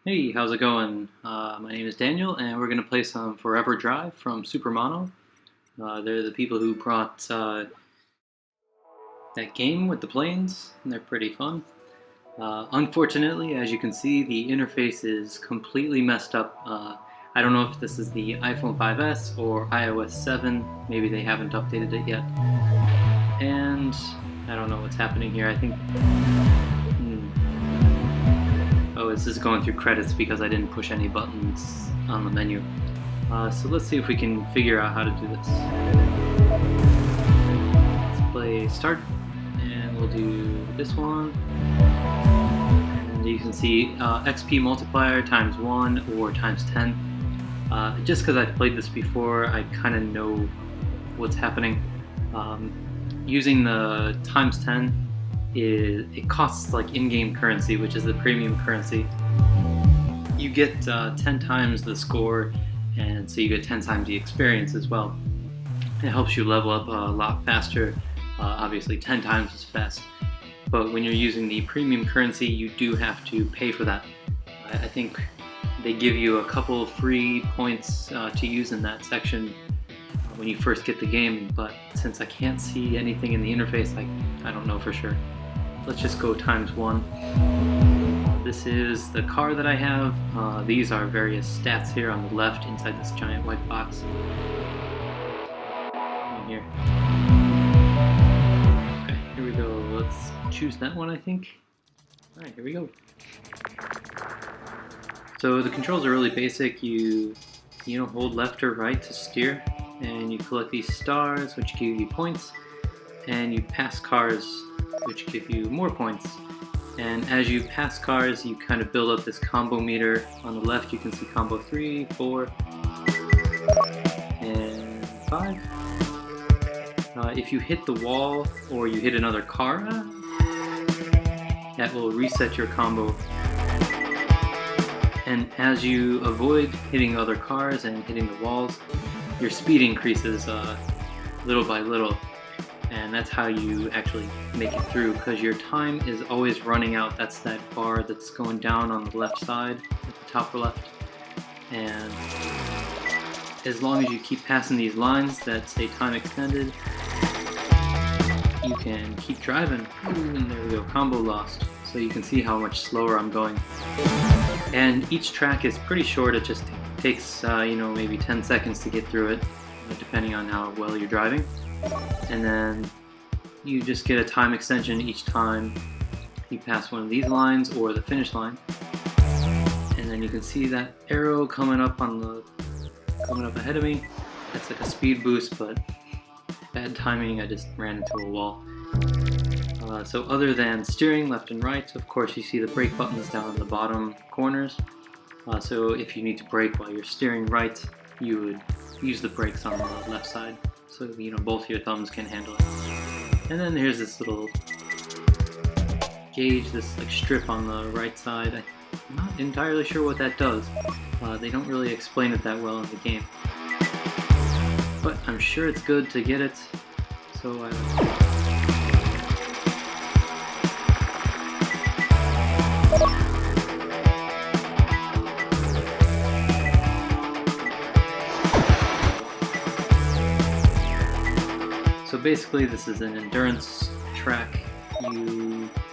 Hey, how's it going? My name is Daniel, and we're going to play some Forever Drive from Super Mono. They're the people who brought that game with the planes, and they're pretty fun. Unfortunately, as you can see, the interface is completely messed up. I don't know if this is the iPhone 5S or iOS 7. Maybe they haven't updated it yet. And I don't know what's happening here. I think... Oh, this is going through credits because I didn't push any buttons on the menu. So let's see if we can figure out how to do this. Let's play start, and we'll do this one. And you can see XP multiplier times 1 or times 10. Just because I've played this before, I kind of know what's happening. Using the times 10, it costs like in-game currency, which is the premium currency. You get 10 times the score, and so you get 10 times the experience as well. It helps you level up a lot faster, obviously 10 times as fast. But when you're using the premium currency, you do have to pay for that. I think they give you a couple free points to use in that section when you first get the game, but since I can't see anything in the interface, I don't know for sure. Let's just go times 1. This is the car that I have. These are various stats here on the left inside this giant white box. Right here. Okay, here we go. Let's choose that one, I think. Alright, here we go. So the controls are really basic. You hold left or right to steer, and you collect these stars, which give you points, and you pass cars, which give you more points. And as you pass cars, you kind of build up this combo meter. On the left, you can see combo 3, 4, and 5. If you hit the wall or you hit another car, that will reset your combo. And as you avoid hitting other cars and hitting the walls, your speed increases little by little. And that's how you actually make it through, because your time is always running out. That's that bar that's going down on the left side, at the top left. And as long as you keep passing these lines that say time extended, you can keep driving. And there we go, combo lost. So you can see how much slower I'm going. And each track is pretty short. It just takes maybe 10 seconds to get through it, depending on how well you're driving. And then you just get a time extension each time you pass one of these lines or the finish line. And then you can see that arrow coming up ahead of me. That's like a speed boost, but bad timing. I just ran into a wall. So other than steering left and right, of course you see the brake buttons down in the bottom corners. So if you need to brake while you're steering right, you would use the brakes on the left side, so both your thumbs can handle it. And then here's this little gauge, this like strip on the right side. I'm not entirely sure what that does. They don't really explain it that well in the game, but I'm sure it's good to get it. So So basically this is an endurance track.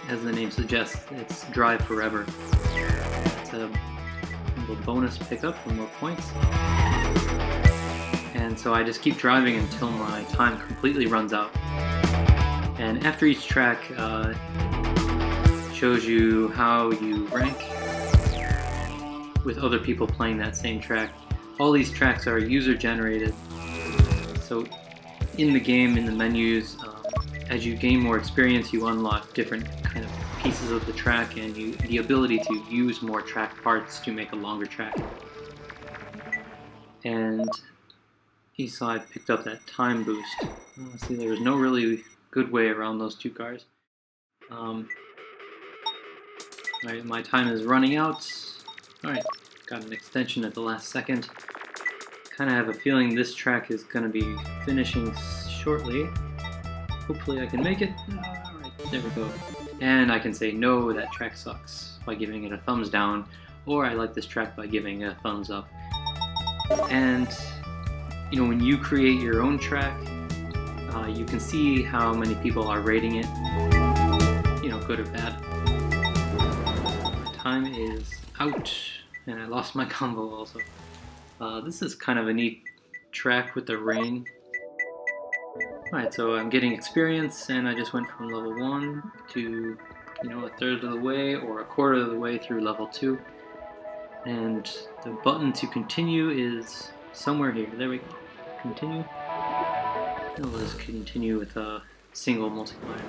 As the name suggests, it's drive forever. It's a little bonus pickup for more points. And so I just keep driving until my time completely runs out. And after each track, shows you how you rank with other people playing that same track. All these tracks are user generated. So in the game, in the menus, as you gain more experience, you unlock different kind of pieces of the track, and the ability to use more track parts to make a longer track. And you saw I picked up that time boost. See, there was no really good way around those two cars. Alright, my time is running out. Alright, got an extension at the last second. Kind of have a feeling this track is going to be finishing shortly. Hopefully I can make it. Alright, there we go. And I can say, no, that track sucks, by giving it a thumbs down, or I like this track by giving a thumbs up. And when you create your own track, you can see how many people are rating it, good or bad. My time is out, and I lost my combo also. This is kind of a neat track with the rain. Alright, so I'm getting experience, and I just went from level 1 to, a third of the way or a quarter of the way through level 2. And the button to continue is somewhere here. There we go. Continue. And we'll just continue with a single multiplier.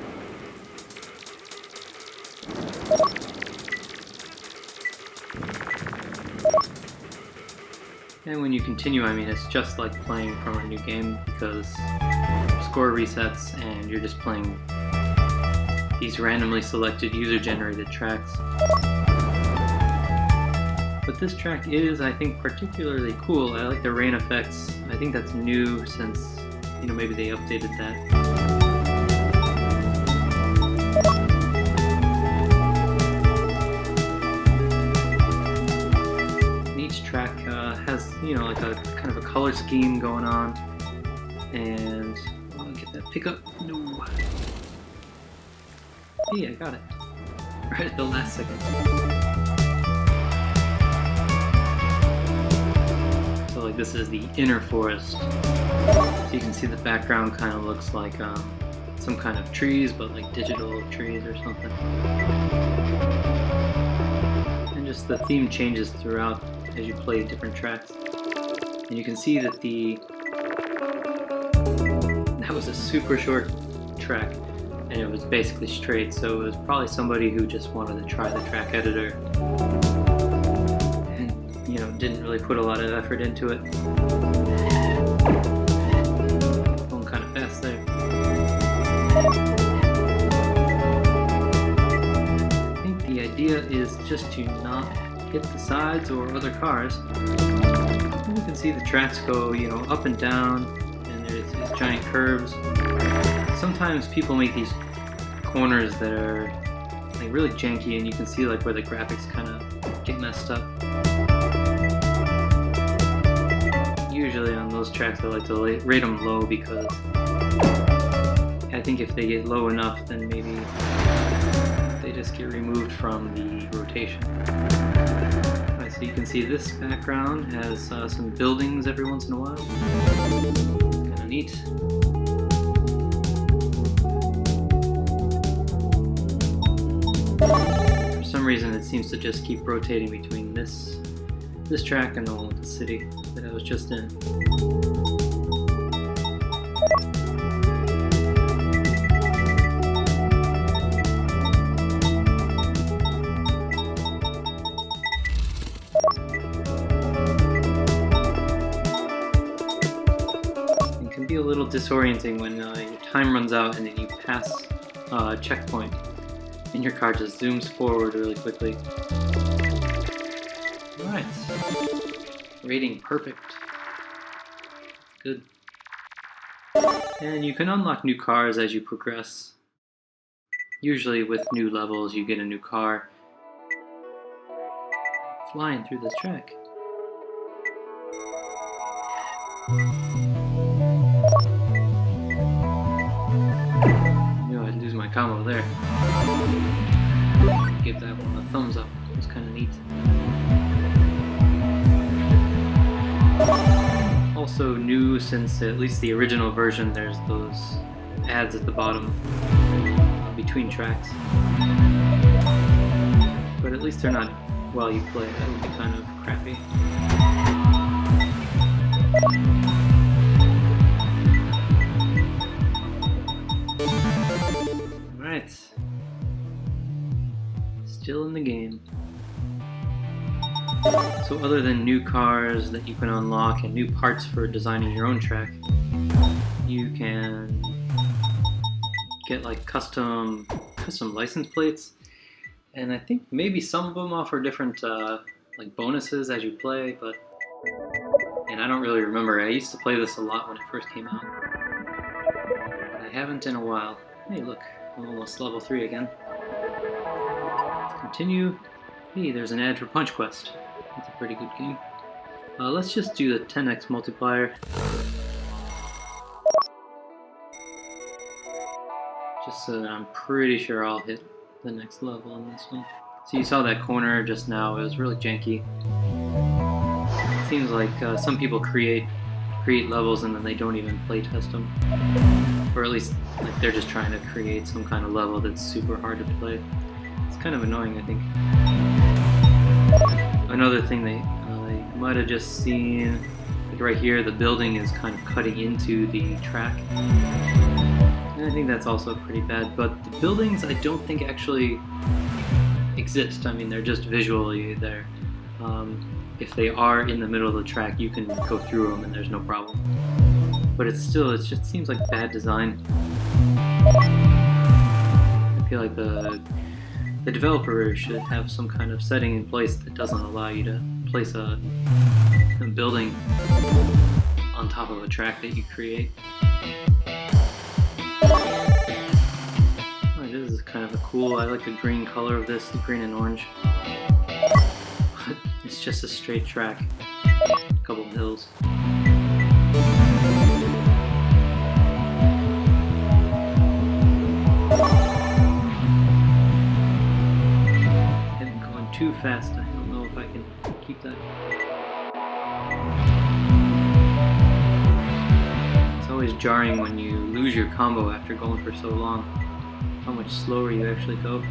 And when you continue, it's just like playing from a new game, because score resets and you're just playing these randomly selected user-generated tracks. But this track is, I think, particularly cool. I like the rain effects. I think that's new since, maybe they updated that. Track has like a kind of a color scheme going on, and I'll get that pickup. No. Hey, I got it right at the last second. So like this is the inner forest. So you can see the background kind of looks like some kind of trees, but like digital trees or something. And just the theme changes throughout as you play different tracks. And you can see that that was a super short track, and it was basically straight, so it was probably somebody who just wanted to try the track editor and didn't really put a lot of effort into it. Going kind of fast there. I think the idea is just to not hit the sides or other cars. And you can see the tracks go, up and down, and there's these giant curves. Sometimes people make these corners that are like really janky, and you can see like where the graphics kind of get messed up. Usually on those tracks I like to rate them low, because I think if they get low enough, then maybe they just get removed from the rotation. Alright, so you can see this background has some buildings every once in a while. Kinda neat. For some reason it seems to just keep rotating between this track and the one with the city that I was just in. Be a little disorienting when your time runs out and then you pass a checkpoint and your car just zooms forward really quickly. Alright. Rating perfect. Good. And you can unlock new cars as you progress. Usually with new levels you get a new car. Flying through this track. I'd lose my combo there. Give that one a thumbs up. It was kind of neat. Also new, since at least the original version, there's those ads at the bottom between tracks. But at least they're not while you play. That would be kind of crappy. Alright. Still in the game. So other than new cars that you can unlock and new parts for designing your own track, you can get like custom license plates, and I think maybe some of them offer different like bonuses as you play, and I don't really remember. I used to play this a lot when it first came out, but I haven't in a while. Hey look, I'm almost level 3 again. Let's continue. Hey, there's an ad for Punch Quest. That's a pretty good game. Let's just do the 10x multiplier. Just so that I'm pretty sure I'll hit the next level on this one. So you saw that corner just now, it was really janky. It seems like some people create levels and then they don't even play test them. Or at least like they're just trying to create some kind of level that's super hard to play. It's kind of annoying, I think. Another thing they might have just seen, like right here, the building is kind of cutting into the track. And I think that's also pretty bad, but the buildings I don't think actually exist. I mean, they're just visually there. If they are in the middle of the track, you can go through them and there's no problem. But it just seems like bad design. I feel like the developer should have some kind of setting in place that doesn't allow you to place a building on top of a track that you create. Oh, this is kind of cool. I like the green color of this, the green and orange. It's just a straight track, a couple of hills. And going too fast, I don't know if I can keep that. It's always jarring when you lose your combo after going for so long, how much slower you actually go.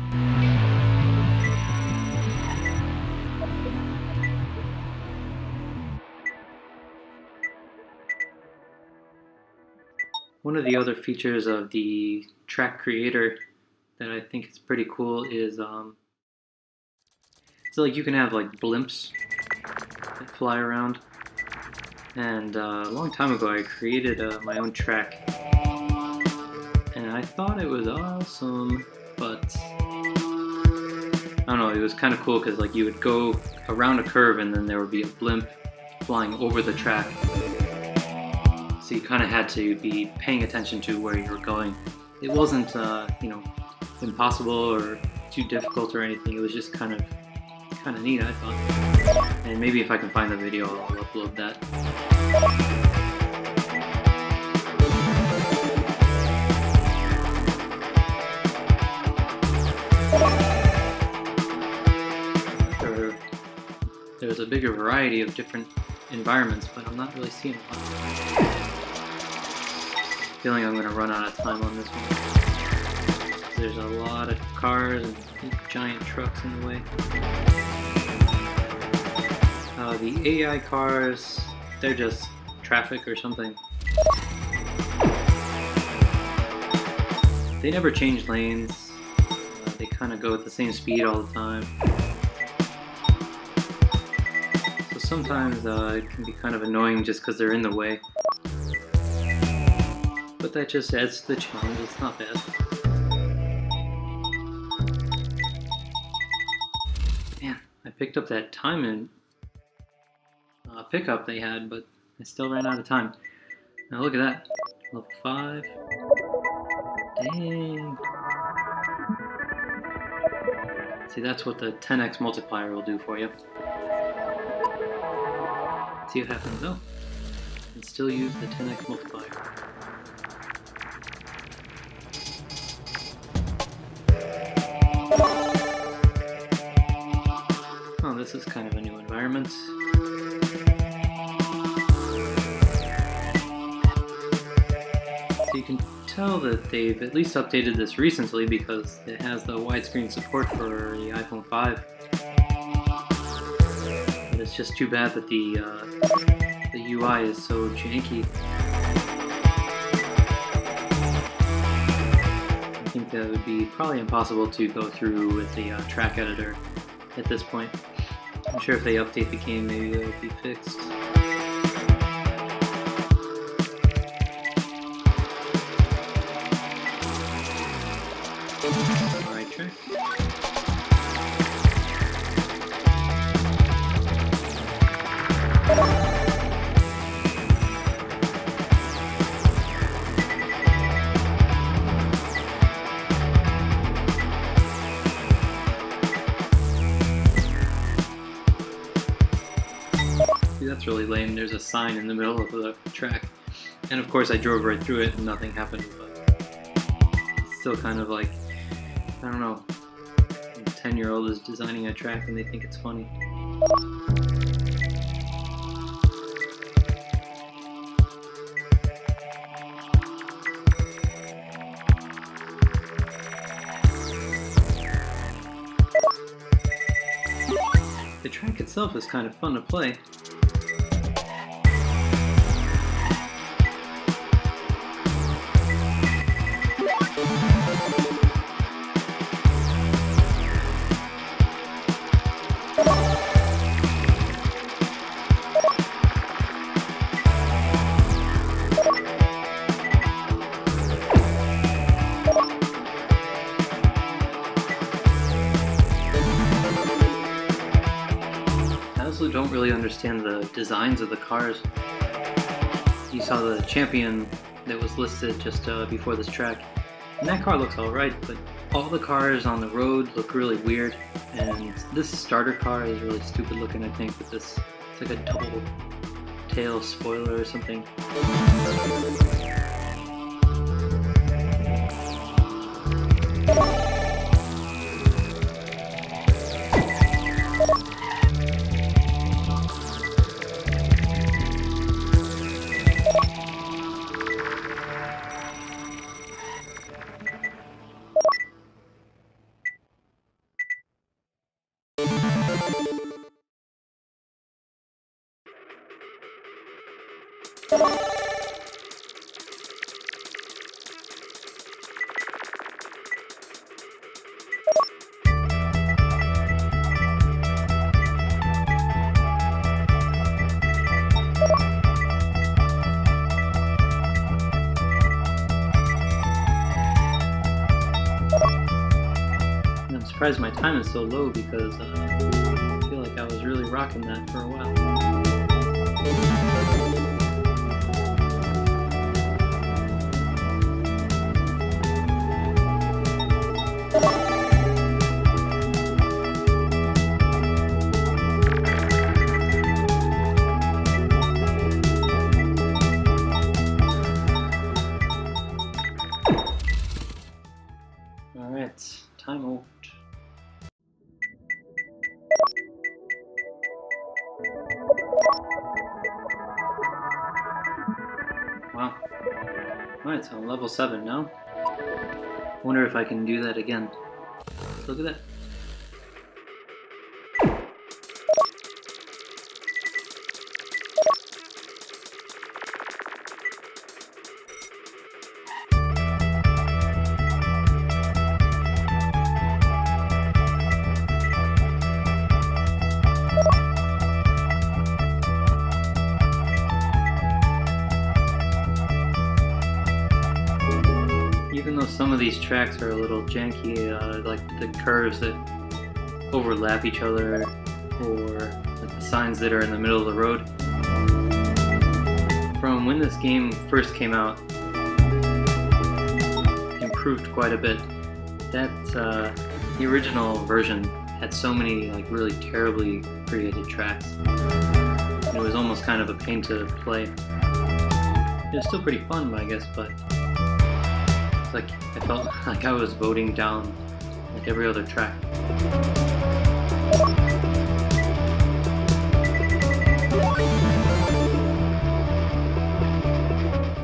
One of the other features of the track creator that I think is pretty cool is so like you can have like blimps that fly around, and a long time ago I created my own track and I thought it was awesome, but I don't know, it was kind of cool because like you would go around a curve and then there would be a blimp flying over the track. So you kind of had to be paying attention to where you were going. It wasn't, impossible or too difficult or anything. It was just kind of neat, I thought. And maybe if I can find the video, I'll upload that. There's a bigger variety of different environments, but I'm not really seeing a lot. Feeling I'm going to run out of time on this one. There's a lot of cars and giant trucks in the way. The AI cars, they're just traffic or something. They never change lanes. They kind of go at the same speed all the time. So sometimes it can be kind of annoying just because they're in the way. But that just adds to the challenge, it's not bad. Man, I picked up that time and pickup they had, but I still ran out of time. Now look at that, level 5. Dang. See, that's what the 10x multiplier will do for you. See what happens though. And still use the 10x multiplier. Oh, this is kind of a new environment. So you can tell that they've at least updated this recently because it has the widescreen support for the iPhone 5. But it's just too bad that the UI is so janky. I think that would be probably impossible to go through with the track editor at this point. I'm sure if they update the game, maybe it'll be fixed. Alright, track. See, that's really lame. There's a sign in the middle of the track. And of course I drove right through it and nothing happened, but it's still kind of like, I don't know, a 10-year-old is designing a track and they think it's funny. The track itself is kind of fun to play. I also don't really understand the designs of the cars. You saw the champion that was listed just before this track, and that car looks alright, but all the cars on the road look really weird, and this starter car is really stupid looking, I think, with this, it's like a double tail spoiler or something. I'm surprised my time is so low because I feel like I was really rocking that for a while. Alright, time out. Wow. Alright, so I'm level 7 now. Wonder if I can do that again. Look at that. Even though some of these tracks are a little janky, like the curves that overlap each other, or like the signs that are in the middle of the road. From when this game first came out, improved quite a bit. The original version had so many like really terribly created tracks. It was almost kind of a pain to play. It was still pretty fun, I guess, but like I felt like I was voting down like every other track.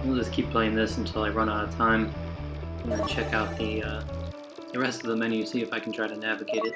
We'll just keep playing this until I run out of time, and then check out the rest of the menu, see if I can try to navigate it.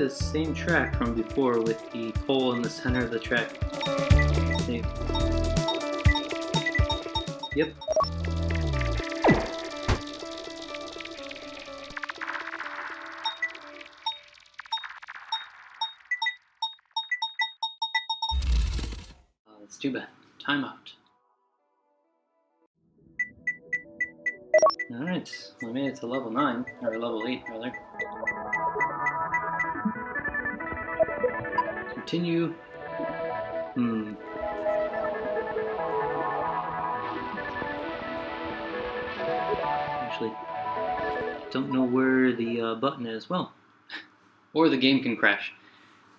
the same track from before with the pole in the center of the track. See? Yep. That's too bad. Timeout. Alright, I made it to level 9, or level 8 rather. Continue. Actually, don't know where the button is. Well, or the game can crash.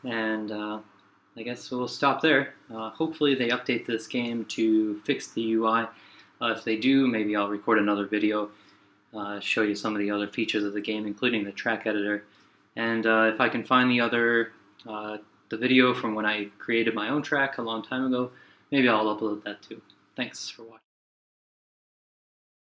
And I guess we'll stop there. Hopefully they update this game to fix the UI. If they do, maybe I'll record another video, show you some of the other features of the game, including the track editor. And if I can find the video from when I created my own track a long time ago, maybe I'll upload that too. Thanks for watching.